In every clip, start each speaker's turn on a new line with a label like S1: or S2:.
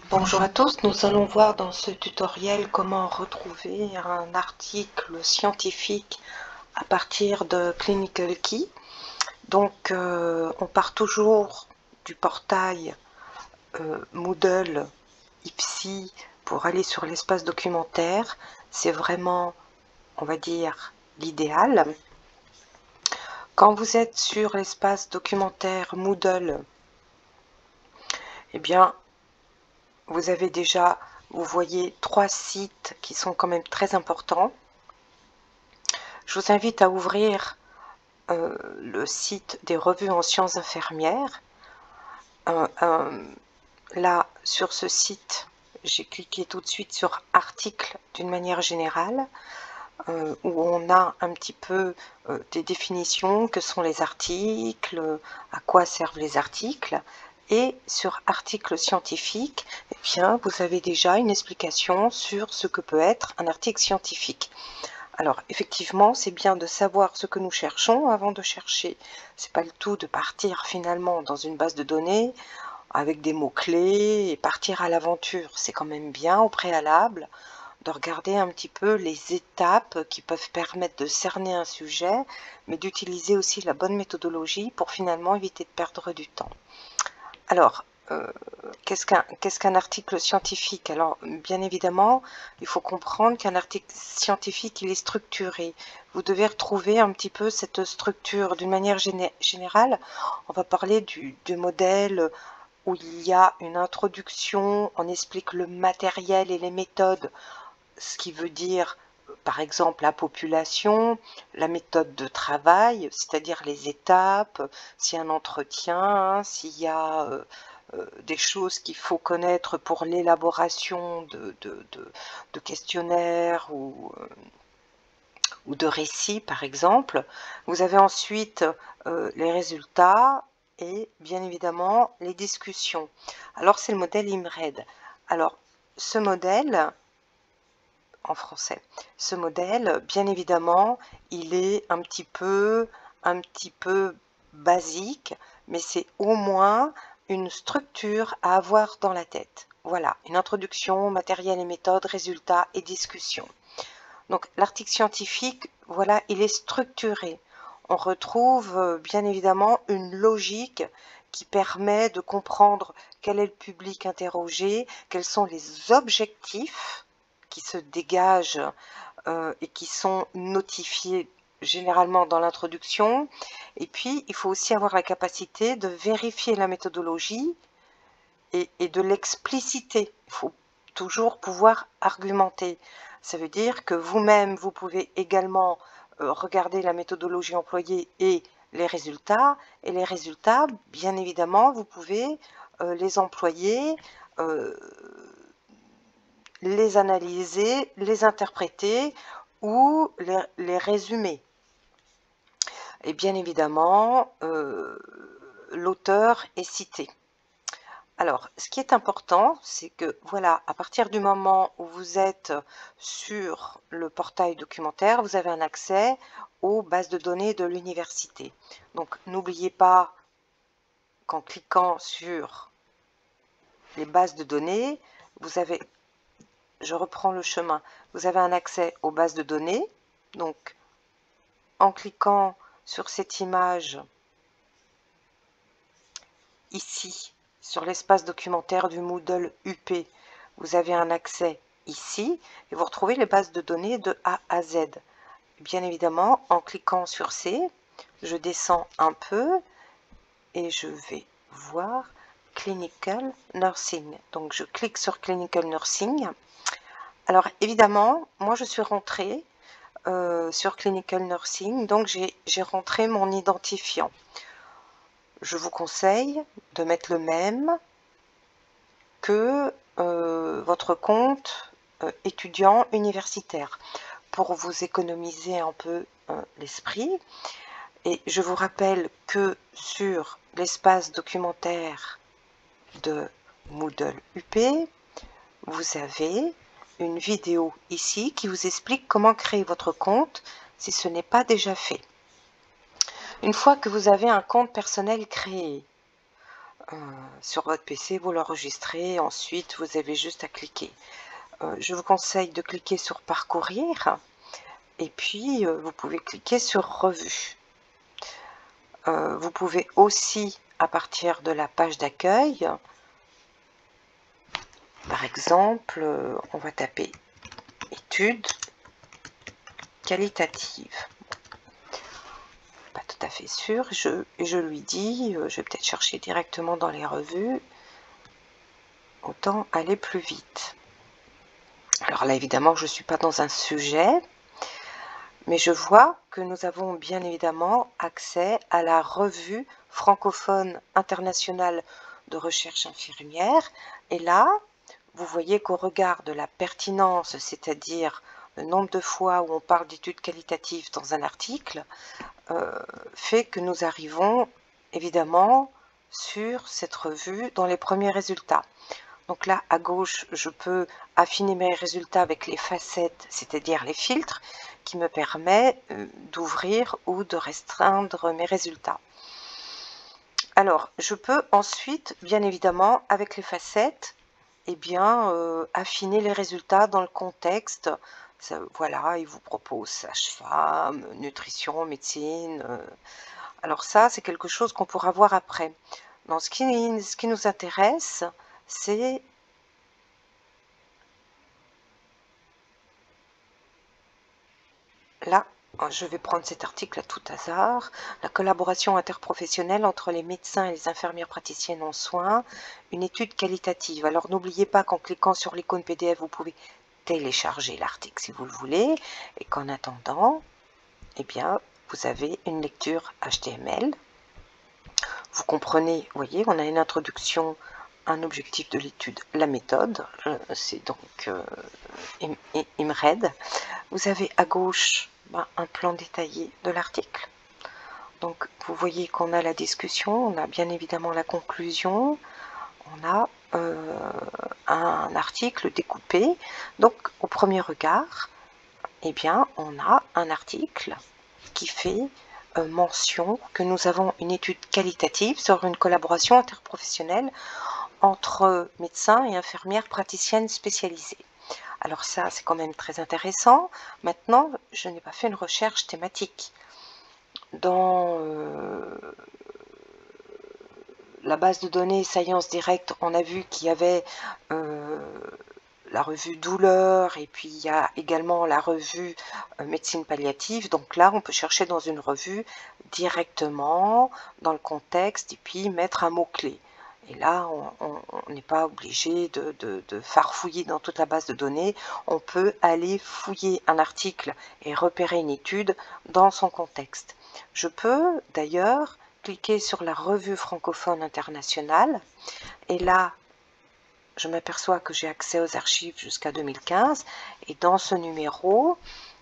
S1: Bonjour à tous, nous allons voir dans ce tutoriel comment retrouver un article scientifique à partir de Clinical Key. Donc on part toujours du portail Moodle IPSI pour aller sur l'espace documentaire. C'est vraiment, on va dire, l'idéal. Quand vous êtes sur l'espace documentaire Moodle, eh bien, vous avez déjà, vous voyez 3 sites qui sont quand même très importants. Je vous invite à ouvrir le site des revues en sciences infirmières. Là, sur ce site, j'ai cliqué tout de suite sur articles d'une manière générale, où on a un petit peu des définitions, que sont les articles, à quoi servent les articles. Et sur articles scientifiques, eh bien, vous avez déjà une explication sur ce que peut être un article scientifique. Alors, effectivement, c'est bien de savoir ce que nous cherchons avant de chercher. C'est pas le tout de partir finalement dans une base de données avec des mots-clés et partir à l'aventure. C'est quand même bien au préalable de regarder un petit peu les étapes qui peuvent permettre de cerner un sujet, mais d'utiliser aussi la bonne méthodologie pour finalement éviter de perdre du temps. Alors, qu'est-ce qu'un article scientifique? Alors, bien évidemment, il faut comprendre qu'un article scientifique, il est structuré. Vous devez retrouver un petit peu cette structure d'une manière générale. On va parler du modèle où il y a une introduction, on explique le matériel et les méthodes, ce qui veut dire, par exemple, la population, la méthode de travail, c'est-à-dire les étapes, s'il y a un entretien, s'il y a des choses qu'il faut connaître pour l'élaboration de questionnaires ou de récits, par exemple. Vous avez ensuite les résultats et bien évidemment les discussions. Alors c'est le modèle IMRED. Alors ce modèle, en français, ce modèle, bien évidemment, il est un petit peu basique, mais c'est au moins une structure à avoir dans la tête. Voilà, une introduction, matériel et méthode, résultats et discussion. Donc l'article scientifique, voilà, il est structuré. On retrouve bien évidemment une logique qui permet de comprendre quel est le public interrogé, quels sont les objectifs qui se dégagent et qui sont notifiés généralement dans l'introduction. Et puis, il faut aussi avoir la capacité de vérifier la méthodologie et de l'expliciter. Il faut toujours pouvoir argumenter. Ça veut dire que vous-même, vous pouvez également regarder la méthodologie employée et les résultats. Et les résultats, bien évidemment, vous pouvez les employer, les analyser, les interpréter ou les résumer. Et bien évidemment, l'auteur est cité. Alors, ce qui est important, c'est que, voilà, à partir du moment où vous êtes sur le portail documentaire, vous avez un accès aux bases de données de l'université. Donc, n'oubliez pas qu'en cliquant sur les bases de données, vous avez, je reprends le chemin, vous avez un accès aux bases de données. Donc, en cliquant sur cette image ici, sur l'espace documentaire du Moodle UP, vous avez un accès ici et vous retrouvez les bases de données de A à Z. Bien évidemment, en cliquant sur C, je descends un peu et je vais voir Clinical Nursing. Donc je clique sur Clinical Nursing. Alors évidemment, moi je suis rentrée sur Clinical Nursing, donc j'ai rentré mon identifiant. Je vous conseille de mettre le même que votre compte étudiant universitaire pour vous économiser un peu l'esprit. Et je vous rappelle que sur l'espace documentaire de Moodle UP, vous avez une vidéo ici qui vous explique comment créer votre compte si ce n'est pas déjà fait. Une fois que vous avez un compte personnel créé, sur votre PC, vous l'enregistrez, ensuite vous avez juste à cliquer. Je vous conseille de cliquer sur parcourir et puis vous pouvez cliquer sur revue. Vous pouvez aussi, à partir de la page d'accueil, par exemple, on va taper études qualitatives. Pas tout à fait sûr, je lui dis, je vais peut-être chercher directement dans les revues, autant aller plus vite. Alors là, évidemment, je ne suis pas dans un sujet, mais je vois que nous avons bien évidemment accès à la revue francophone internationale de recherche infirmière. Et là, vous voyez qu'au regard de la pertinence, c'est-à-dire le nombre de fois où on parle d'études qualitatives dans un article, fait que nous arrivons évidemment sur cette revue dans les premiers résultats. Donc là, à gauche, je peux affiner mes résultats avec les facettes, c'est-à-dire les filtres, qui me permet d'ouvrir ou de restreindre mes résultats. Alors, je peux ensuite, bien évidemment, avec les facettes, eh bien, affiner les résultats dans le contexte. Ça, voilà, il vous propose sage-femme, nutrition, médecine. Alors ça, c'est quelque chose qu'on pourra voir après. Donc, ce qui nous intéresse, c'est là, je vais prendre cet article à tout hasard. La collaboration interprofessionnelle entre les médecins et les infirmières praticiennes en soins, une étude qualitative. Alors n'oubliez pas qu'en cliquant sur l'icône PDF, vous pouvez télécharger l'article si vous le voulez, et qu'en attendant, eh bien, vous avez une lecture HTML. Vous comprenez, vous voyez, on a une introduction, un objectif de l'étude, la méthode, c'est donc IMRED. Vous avez à gauche un plan détaillé de l'article. Donc vous voyez qu'on a la discussion, on a bien évidemment la conclusion, on a un article découpé. Donc au premier regard, eh bien, on a un article qui fait mention que nous avons une étude qualitative sur une collaboration interprofessionnelle entre médecins et infirmières praticiennes spécialisées. Alors ça, c'est quand même très intéressant. Maintenant, je n'ai pas fait une recherche thématique. Dans la base de données Science Direct, on a vu qu'il y avait la revue douleur et puis il y a également la revue médecine palliative. Donc là, on peut chercher dans une revue directement dans le contexte et puis mettre un mot-clé. Et là, on n'est pas obligé de farfouiller dans toute la base de données. On peut aller fouiller un article et repérer une étude dans son contexte. Je peux d'ailleurs cliquer sur la revue francophone internationale et là, je m'aperçois que j'ai accès aux archives jusqu'à 2015 et dans ce numéro,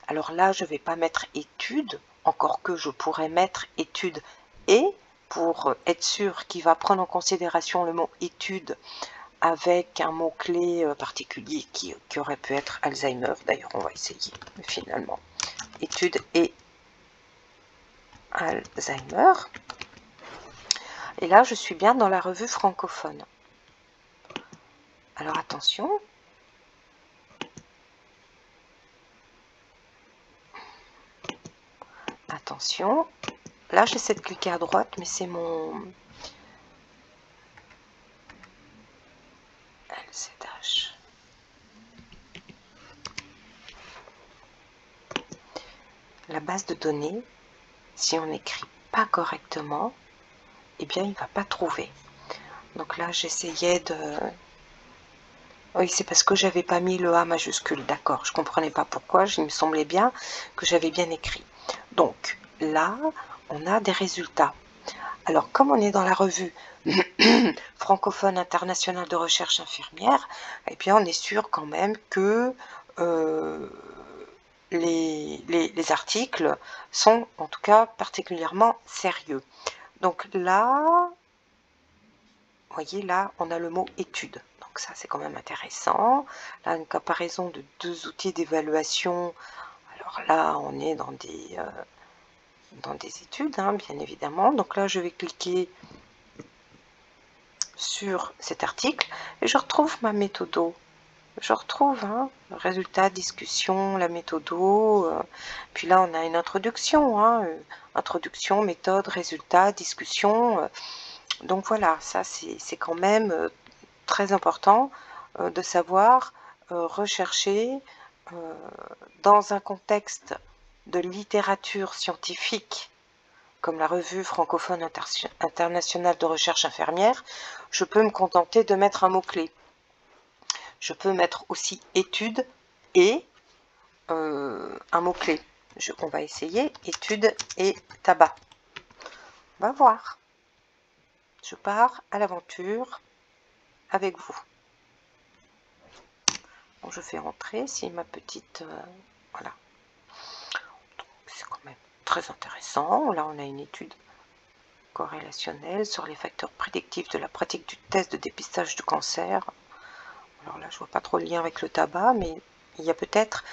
S1: alors là, je ne vais pas mettre études, encore que je pourrais mettre études et pour être sûr qu'il va prendre en considération le mot étude avec un mot-clé particulier qui aurait pu être Alzheimer. D'ailleurs, on va essayer finalement. Études et Alzheimer. Et là, je suis bien dans la revue francophone. Alors attention. Attention. Là, j'essaie de cliquer à droite, mais c'est mon LZH. La base de données, si on n'écrit pas correctement, eh bien, il ne va pas trouver. Donc là, j'essayais de... Oui, c'est parce que j'avais pas mis le A majuscule, d'accord. Je comprenais pas pourquoi, il me semblait bien que j'avais bien écrit. Donc là, on a des résultats. Alors, comme on est dans la revue francophone internationale de recherche infirmière, eh bien, on est sûr quand même que les articles sont en tout cas particulièrement sérieux. Donc là, vous voyez, là, on a le mot étude. Donc ça, c'est quand même intéressant. Là, une comparaison de deux outils d'évaluation. Alors là, on est dans des études, hein, bien évidemment. Donc là, je vais cliquer sur cet article et je retrouve ma méthodo. Je retrouve résultat, discussion, la méthodo. Puis là, on a une introduction. Introduction, méthode, résultat, discussion. Donc voilà, ça c'est quand même très important de savoir rechercher dans un contexte de littérature scientifique comme la revue francophone internationale de recherche infirmière, je peux me contenter de mettre un mot-clé. Je peux mettre aussi études et un mot-clé. On va essayer études et tabac. On va voir. Je pars à l'aventure avec vous. Bon, je fais rentrer si ma petite... voilà. C'est quand même très intéressant. Là, on a une étude corrélationnelle sur les facteurs prédictifs de la pratique du test de dépistage du cancer. Alors là, je vois pas trop le lien avec le tabac, mais il y a peut-être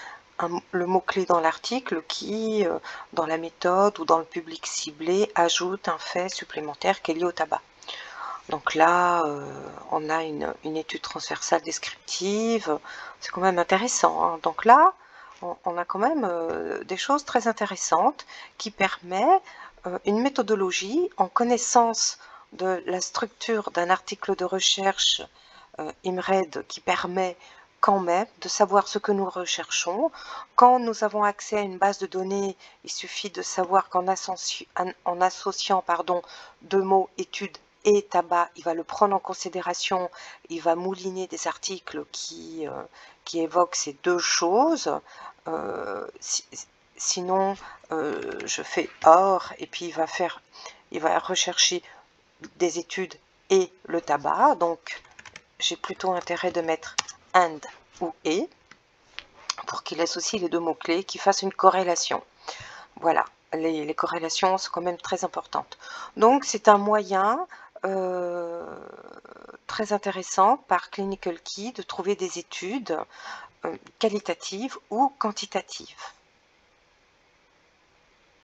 S1: le mot-clé dans l'article qui, dans la méthode ou dans le public ciblé, ajoute un fait supplémentaire qui est lié au tabac. Donc là, on a une étude transversale descriptive, c'est quand même intéressant. Donc là, on a quand même des choses très intéressantes qui permettent une méthodologie en connaissance de la structure d'un article de recherche IMRED qui permet quand même de savoir ce que nous recherchons. Quand nous avons accès à une base de données, il suffit de savoir qu'en associant deux mots études et tabac, il va le prendre en considération, il va mouliner des articles qui évoquent ces deux choses. Sinon, je fais OR et puis il va rechercher des études et le tabac. Donc, j'ai plutôt intérêt de mettre and ou et pour qu'il laisse aussi les deux mots-clés, qui fassent une corrélation. Voilà, les corrélations sont quand même très importantes. Donc, c'est un moyen très intéressant par Clinical Key de trouver des études qualitatives ou quantitatives.